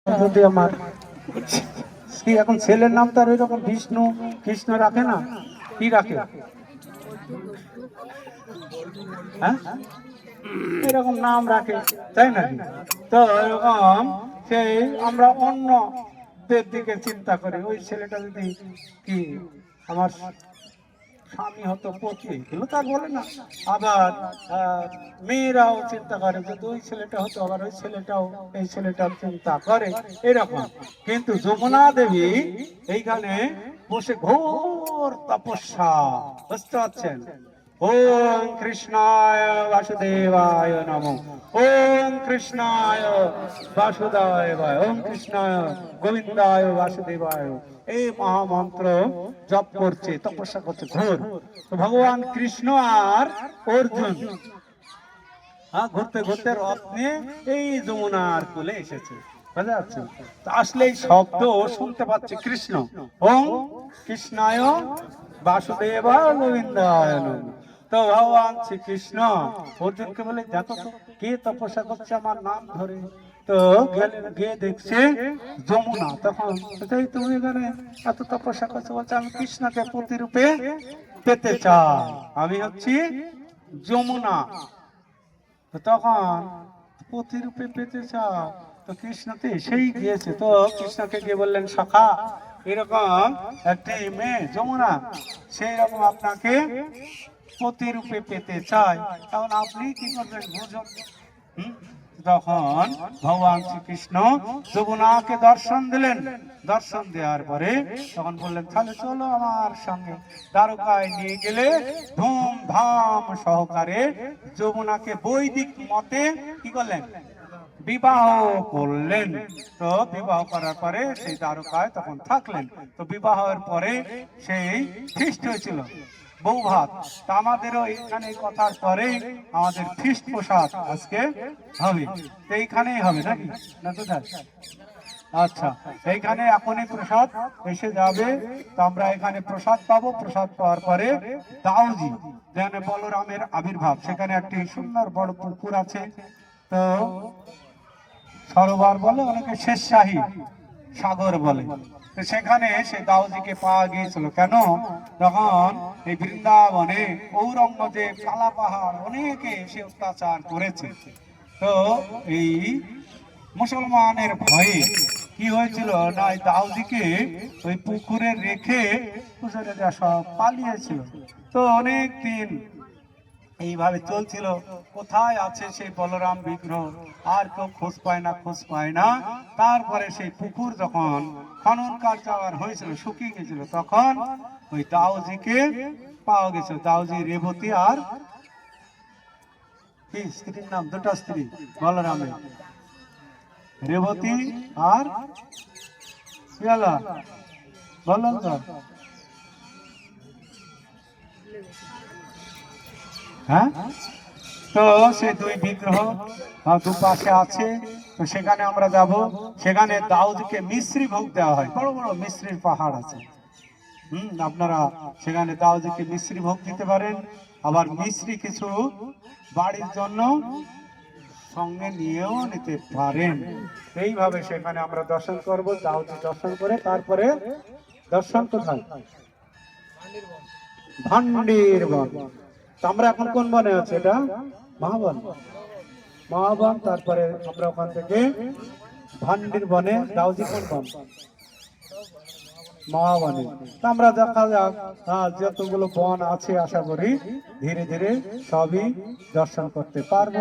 যদি আমার কি এখন ছেলের নাম তার ওই রকম বিষ্ণু কৃষ্ণ রাখে না, কি রাখে? হ্যাঁ, এরকম নাম রাখে, তাই নাকি? তো এরকম সেই আমরা অন্যদের দিকে চিন্তা করি, ওই ছেলেটা যদি কি আমার স্বামী হতো, পতি এগুলো তার বলে না। আবার মেয়েরাও চিন্তা করে যে ওই ছেলেটা হতো, আবার ওই ছেলেটাও এই ছেলেটাও চিন্তা করে এরকম। কিন্তু যমুনা দেবী এইখানে বসে ঘোর তপস্যা, বুঝতে পারছেন? ওম কৃষ্ণায় বাসুদেবায় নমঃ, ওম কৃষ্ণায় বাসুদেবায়, ওম কৃষ্ণায় গোবিন্দায় বাসুদেবায়, এই মহামন্ত্র জপ করছে, তপস্যা করছে ঘোর। তো ভগবান কৃষ্ণ আর অর্জুন ঘুরতে ঘুরতে রথ নিয়ে এই যমুনার কোলে এসেছে, বুঝা যাচ্ছে? আসলে এই শব্দ শুনতে পাচ্ছে কৃষ্ণ, ওম কৃষ্ণায় বাসুদেবায় গোবিন্দায় নমঃ। তো ভগবান শ্রীকৃষ্ণ অর্জুনকে বলে, দেখো তো কে তপস্যা করছে আমার নাম ধরে। তো গিয়ে দেখছে যমুনা। তখন তুমি এখানে এত তপস্যা করছো, বলছে আমি কৃষ্ণকে প্রতিরূপে পেতে চাই, আমি হচ্ছি যমুনা। তখন প্রতিরূপে পেতে চাও, তো কৃষ্ণতে এসেই গিয়েছে। তো কৃষ্ণকে গিয়ে বললেন, সখা এরকম একটি মেয়ে যমুনা সেই রকম আপনাকে প্রতিরূপে পেতে চাই, তখন আপনি কি করবেন বুঝুন। তখন ভগবান শ্রীকৃষ্ণ যমুনাকে দর্শন দিলেন। দর্শন দেওয়ার পরে তখন বললেন, তাহলে চলো আমার সঙ্গে। দ্বারকায় নিয়ে গেলে ধুমধাম সহকারে যমুনাকে বৈদিক মতে কি করলেন, বিবাহ করলেন। তো বিবাহ করার পরে সেই দ্বারকায় তখন থাকলেন। তো বিবাহের পরে সেই ফিস্ট হয়েছিল বউ ভাত। তা আমাদেরও এখানে কথার পরে আমাদের ফিস্ট প্রসাদ আজকে হবে, তো এইখানেই হবে নাকি না কোথায়? আচ্ছা, এইখানে এখনই প্রসাদ এসে যাবে। তো আমরা এখানে প্রসাদ পাবো। প্রসাদ পাওয়ার পরে দাউজি যেখানে বলরামের আবির্ভাব, সেখানে একটি সুন্দর বড় পুকুর আছে। তো সরোবর বলে, অনেকে শেষশাহী সাগর বলে। সেখানে সে দাউজিকে পাওয়া গিয়েছিল। কেন? তখন এই বৃন্দাবনে ঔরঙ্গজেব, কালা পাহাড় অনেকে সে অত্যাচার করেছে। তো এই মুসলমানের ভয়ে কি হয়েছিল না, দাউজিকে ওই পুকুরে রেখে সব পালিয়েছিল। তো অনেক দিন এইভাবে চলছিল, কোথায় আছে সেই বলরাম বিগ্রহ, আর কেউ খোঁজ পায় না, খোঁজ পায় না। তারপরে সেই পুকুর যখন খনন কার্য হয়েছিল, শুকিয়ে গেছিল, তখন ওই দাউজিকে পাওয়া গেছিল। দাউজি রেবতী আর কি স্ত্রীর নাম, দুটা স্ত্রী বলরামের, রেবতী আর বললাম তো, হ্যাঁ। তো সেই দুই বিগ্রহ দুপাশে আছে। তো সেখানে আমরা যাব। সেখানে দাউদকে মিশ্রি ভোগ দেওয়া হয়, বড় বড় মিশ্রির পাহাড় আছে। আপনারা সেখানে দাউদকে মিশ্রি ভোগ দিতে পারেন। আবার মিশ্রি কিছু বাড়ির জন্য সঙ্গে নিয়েও নিতে পারেন। এইভাবে সেখানে আমরা দর্শন করব। দাউদি দর্শন করে তারপরে দর্শন কোথায়? ভান্ডির বন। আমরা এখন কোন বনে আছে? এটা মহাবন। মহাবন, তারপরে আমরা ওখান থেকে ভান্ডির বনে। দাউজি কোন বন? মহাবনে। আমরা দেখা যাক যতগুলো বন আছে, আশা করি ধীরে ধীরে সবই দর্শন করতে পারবো।